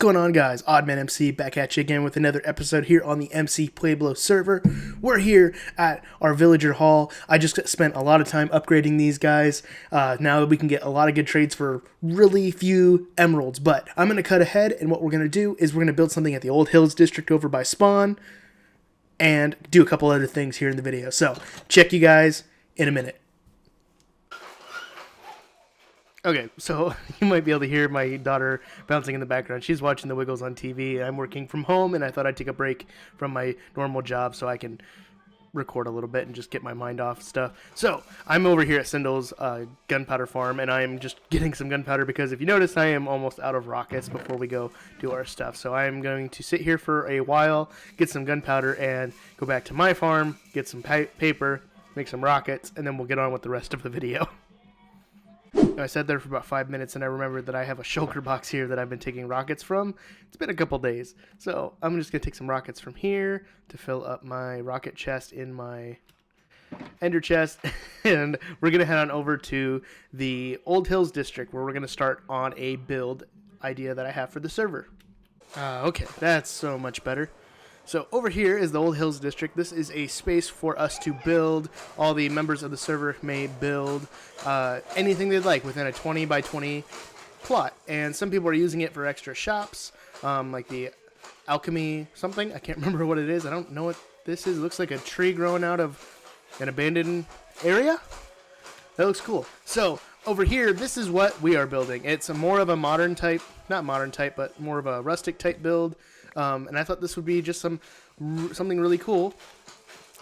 going on, guys? OddManMC back at you again with another episode here on the MCPueblo server. We're here at our villager hall. I just spent a lot of time upgrading these guys. Now we can get a lot of good trades for really few emeralds. But I'm going to cut ahead, and what we're going to do is we're going to build something at the Old Hills district over by spawn and do a couple other things here in the video. So check you guys in a minute. Okay, so you might be able to hear my daughter bouncing in the background. She's watching The Wiggles on TV. I'm working from home, and I thought I'd take a break from my normal job so I can record a little bit and just get my mind off stuff. So I'm over here at Sindle's gunpowder farm, and I'm just getting some gunpowder because if you notice, I am almost out of rockets before we go do our stuff. So I'm going to sit here for a while, get some gunpowder, and go back to my farm, get some paper, make some rockets, and then we'll get on with the rest of the video. I sat there for about 5 minutes, and I remembered that I have a shulker box here that I've been taking rockets from. It's been a couple days, so I'm just going to take some rockets from here to fill up my rocket chest in my ender chest, and we're going to head on over to the Old Hills district where we're going to start on a build idea that I have for the server. Okay, that's so much better. So over here is the Old Hills district. This is a space for us to build. All the members of the server may build anything they'd like within a 20 by 20 plot. And some people are using it for extra shops, like the alchemy something. I can't remember what it is. I don't know what this is. It looks like a tree growing out of an abandoned area. That looks cool. So over here, this is what we are building. It's more of a modern type, not modern type, but more of a rustic type build. And I thought this would be just something really cool.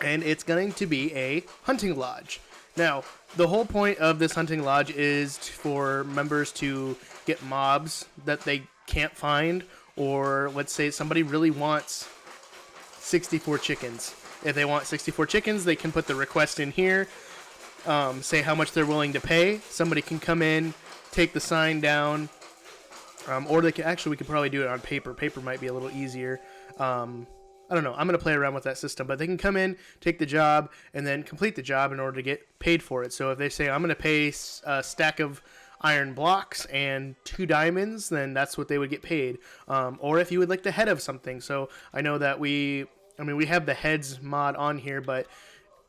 And it's going to be a hunting lodge. Now, the whole point of this hunting lodge is for members to get mobs that they can't find. Or let's say somebody really wants 64 chickens. If they want 64 chickens, they can put the request in here. Say how much they're willing to pay. Somebody can come in, take the sign down. Or they can, actually, we could probably do it on paper. Paper might be a little easier. I don't know. I'm going to play around with that system. But they can come in, take the job, and then complete the job in order to get paid for it. So if they say, I'm going to pay a stack of iron blocks and 2 diamonds, then that's what they would get paid. Or if you would like the head of something. So I know that we have the heads mod on here, but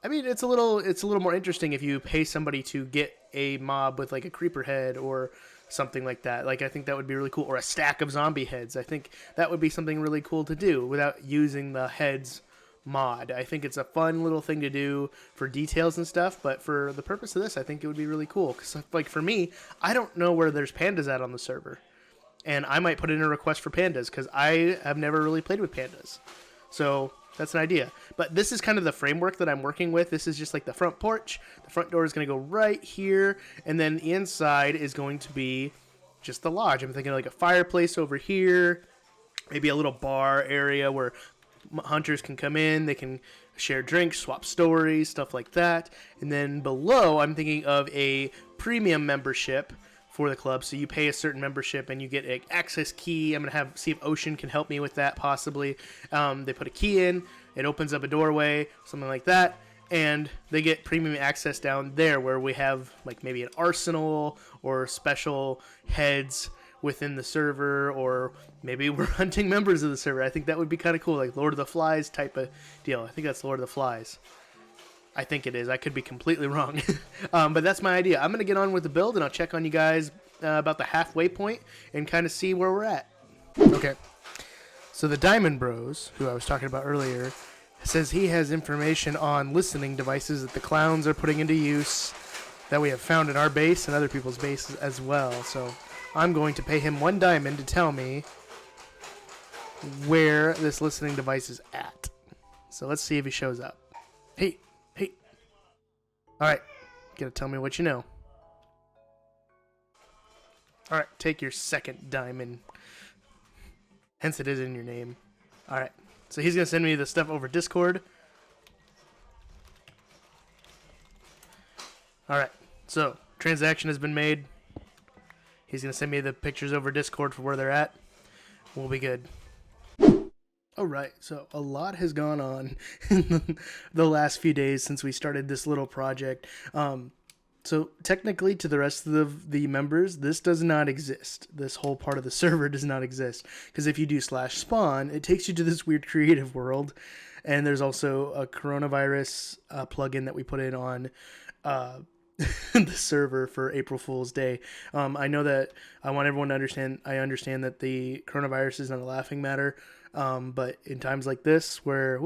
I mean, it's a little more interesting if you pay somebody to get a mob with like a creeper head or something like that. Like, I think that would be really cool. Or a stack of zombie heads. I think that would be something really cool to do without using the heads mod. I think it's a fun little thing to do for details and stuff, but for the purpose of this, I think it would be really cool. Because, like, for me, I don't know where there's pandas at on the server. And I might put in a request for pandas because I have never really played with pandas. So that's an idea. But this is kind of the framework that I'm working with. This is just like the front porch. The front door is going to go right here. And then the inside is going to be just the lodge. I'm thinking like a fireplace over here. Maybe a little bar area where hunters can come in. They can share drinks, swap stories, stuff like that. And then below, I'm thinking of a premium membership for the club. So you pay a certain membership and you get an access key. I'm going to see if Ocean can help me with that possibly. They put a key in, it opens up a doorway, something like that, and they get premium access down there where we have like maybe an arsenal or special heads within the server, or maybe we're hunting members of the server. I think that would be kind of cool, like Lord of the Flies type of deal. I think that's Lord of the Flies. I think it is. I could be completely wrong. But that's my idea. I'm going to get on with the build, and I'll check on you guys about the halfway point and kind of see where we're at. Okay. So the Diamond Bros, who I was talking about earlier, says he has information on listening devices that the clowns are putting into use that we have found in our base and other people's bases as well. So I'm going to pay him 1 diamond to tell me where this listening device is at. So let's see if he shows up. Hey. Alright, gotta tell me what you know. Alright, take your 2nd diamond. Hence it is in your name. Alright, so he's gonna send me the stuff over Discord. Alright, so transaction has been made. He's gonna send me the pictures over Discord for where they're at. We'll be good. Alright, so a lot has gone on in the last few days since we started this little project. So technically, to the rest of the members, this does not exist. This whole part of the server does not exist, because if you do /spawn, it takes you to this weird creative world, and there's also a coronavirus plugin that we put in on the server for April Fool's Day. I know that I want everyone to understand. I understand that the coronavirus is not a laughing matter, but in times like this, where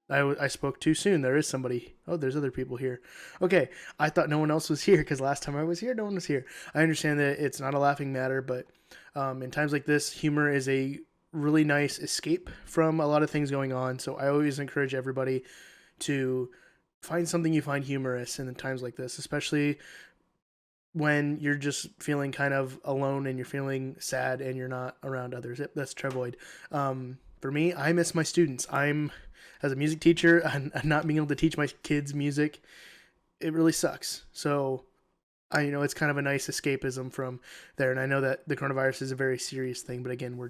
I spoke too soon. There is somebody. Oh, there's other people here. Okay, I thought no one else was here because last time I was here, no one was here. I understand that it's not a laughing matter, but in times like this, humor is a really nice escape from a lot of things going on. So I always encourage everybody to find something you find humorous in times like this, especially when you're just feeling kind of alone and you're feeling sad and you're not around others. Yep, that's Trevoid. For me, I miss my students. As a music teacher, and not being able to teach my kids music, it really sucks. So it's kind of a nice escapism from there. And I know that the coronavirus is a very serious thing, but again, we're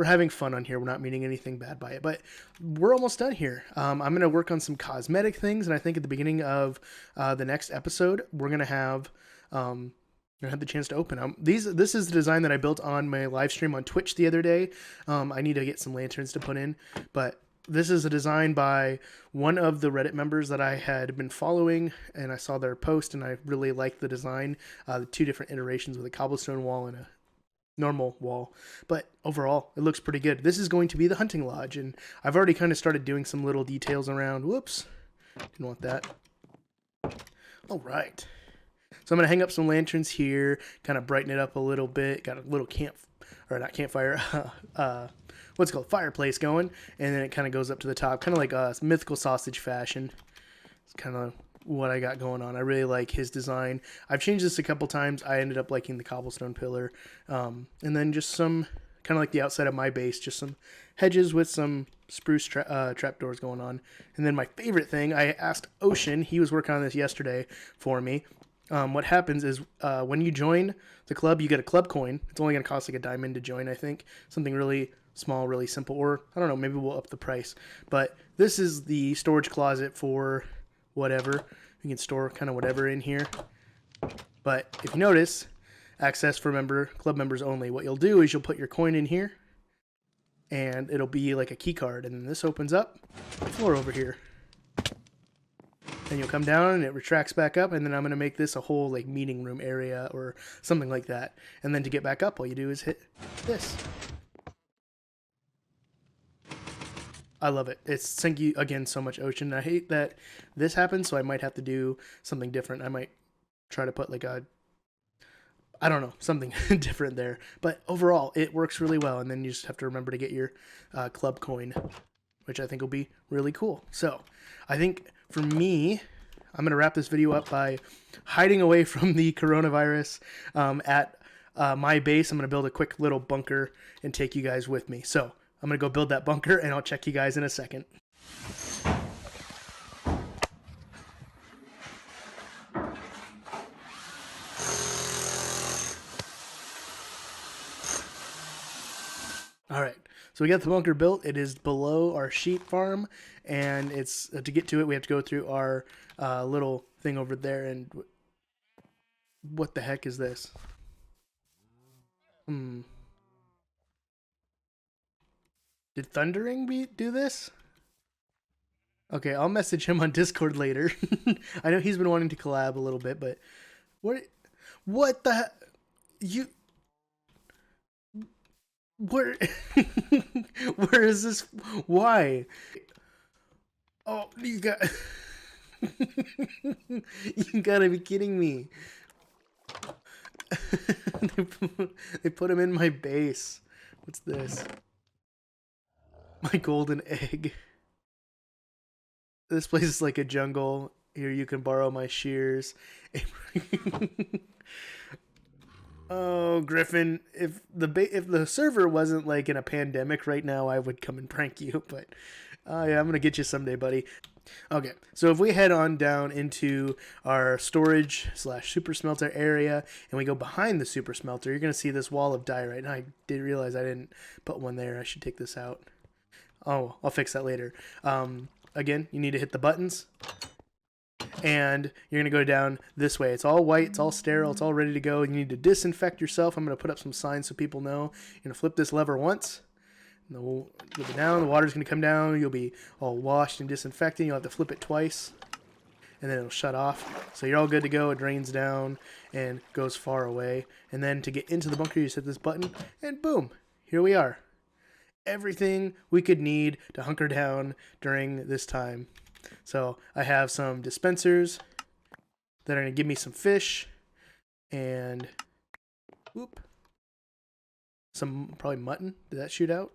having fun on here. We're not meaning anything bad by it, but we're almost done here. I'm going to work on some cosmetic things. And I think at the beginning of the next episode, we're going to have the chance to open. This is the design that I built on my live stream on Twitch the other day. I need to get some lanterns to put in, but this is a design by one of the Reddit members that I had been following, and I saw their post, and I really liked the design. The two different iterations with a cobblestone wall and a normal wall. But overall, it looks pretty good. This is going to be the hunting lodge, and I've already kind of started doing some little details around. Whoops. Didn't want that. All right. So I'm going to hang up some lanterns here, kind of brighten it up a little bit. Got a little what's it called, fireplace going, and then it kind of goes up to the top, kind of like a mythical sausage fashion. It's kind of what I got going on. I really like his design. I've changed this a couple times. I ended up liking the cobblestone pillar, and then just some kind of like the outside of my base, just some hedges with some spruce trapdoors going on. And then my favorite thing, I asked Ocean, he was working on this yesterday for me. What happens is when you join the club, you get a club coin. It's only going to cost like $1 to join, I think. Something really small, really simple, or I don't know, maybe we'll up the price. But this is the storage closet for whatever. You can store kind of whatever in here. But if you notice, access for club members only. What you'll do is you'll put your coin in here, and it'll be like a key card. And then this opens up the floor over here. And you'll come down and it retracts back up, and then I'm going to make this a whole like meeting room area or something like that. And then to get back up, all you do is hit this. I love it. Thank you again so much, Ocean. I hate that this happens, so I might have to do something different. I might try to put like I don't know, something different there. But overall, it works really well. And then you just have to remember to get your club coin, which I think will be really cool. So I think for me, I'm going to wrap this video up by hiding away from the coronavirus at my base. I'm going to build a quick little bunker and take you guys with me. So I'm going to go build that bunker, and I'll check you guys in a second. All right, so we got the bunker built. It is below our sheep farm, and it's to get to it, we have to go through our little thing over there. And what the heck is this? Did Thundering do this? Okay, I'll message him on Discord later. I know he's been wanting to collab a little bit, but what the where where is this? Why? Oh, you gotta be kidding me. They put him in my base. What's this? My golden egg. This place is like a jungle. Here you can borrow my shears. Oh, Griffin, if the server wasn't like in a pandemic right now, I would come and prank you, but yeah, I'm gonna get you someday, buddy. Okay, so if we head on down into our storage / super smelter area, and we go behind the super smelter, you're gonna see this wall of diorite. Now, I did realize I didn't put one there. I should take this out. Oh, I'll fix that later. Again, you need to hit the buttons, and you're going to go down this way. It's all white, it's all sterile, it's all ready to go. You need to disinfect yourself. I'm going to put up some signs so people know. You're going to flip this lever once, and we'll flip it down. The water's going to come down. You'll be all washed and disinfecting. You'll have to flip it twice, and then it'll shut off. So you're all good to go. It drains down and goes far away. And then to get into the bunker, you just hit this button, and boom, here we are. Everything we could need to hunker down during this time. So I have some dispensers that are going to give me some fish and whoop, some probably mutton. Did that shoot out?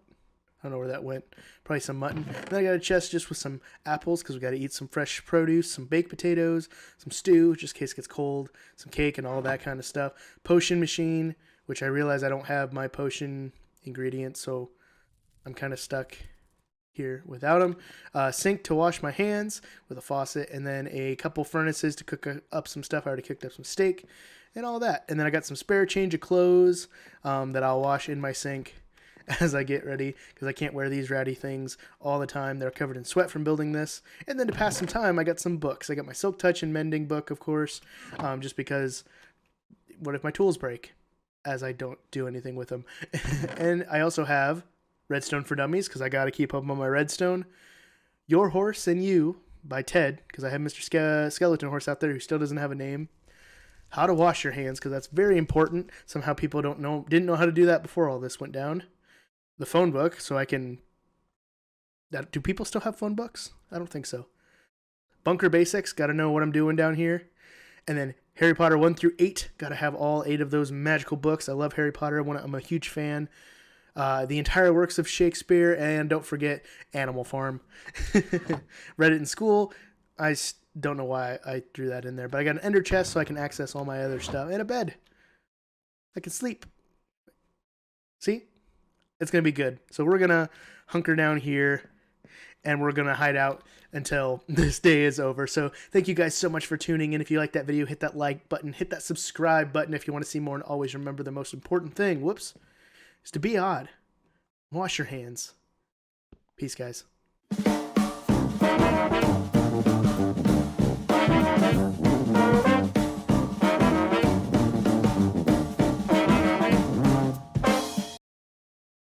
I don't know where that went. Probably some mutton. Then I got a chest just with some apples because we got to eat some fresh produce, some baked potatoes, some stew just in case it gets cold, some cake and all that kind of stuff. Potion machine, which I realize I don't have my potion ingredients, so I'm kind of stuck here without them. Sink to wash my hands with a faucet, and then a couple furnaces to cook up some stuff. I already cooked up some steak and all that. And then I got some spare change of clothes that I'll wash in my sink as I get ready, because I can't wear these ratty things all the time. They're covered in sweat from building this. And then to pass some time, I got some books. I got my Silk Touch and Mending book, of course, just because what if my tools break, as I don't do anything with them. And I also have Redstone for Dummies, because I got to keep up on my redstone. Your Horse and You by Ted, because I have Mr. Skeleton Horse out there who still doesn't have a name. How to wash your hands, because that's very important. Somehow people didn't know how to do that before all this went down. The phone book, so I can... Do people still have phone books? I don't think so. Bunker Basics, got to know what I'm doing down here. And then Harry Potter 1 through 8, got to have all 8 of those magical books. I love Harry Potter. I'm a huge fan. The entire works of Shakespeare, and don't forget Animal Farm. Read it in school. I don't know why I threw that in there, but I got an ender chest so I can access all my other stuff, and a bed. I can sleep. See? It's going to be good. So we're going to hunker down here, and we're going to hide out until this day is over. So thank you guys so much for tuning in. If you like that video, hit that like button, hit that subscribe button if you want to see more, and always remember the most important thing, is to be odd. Wash your hands. Peace, guys.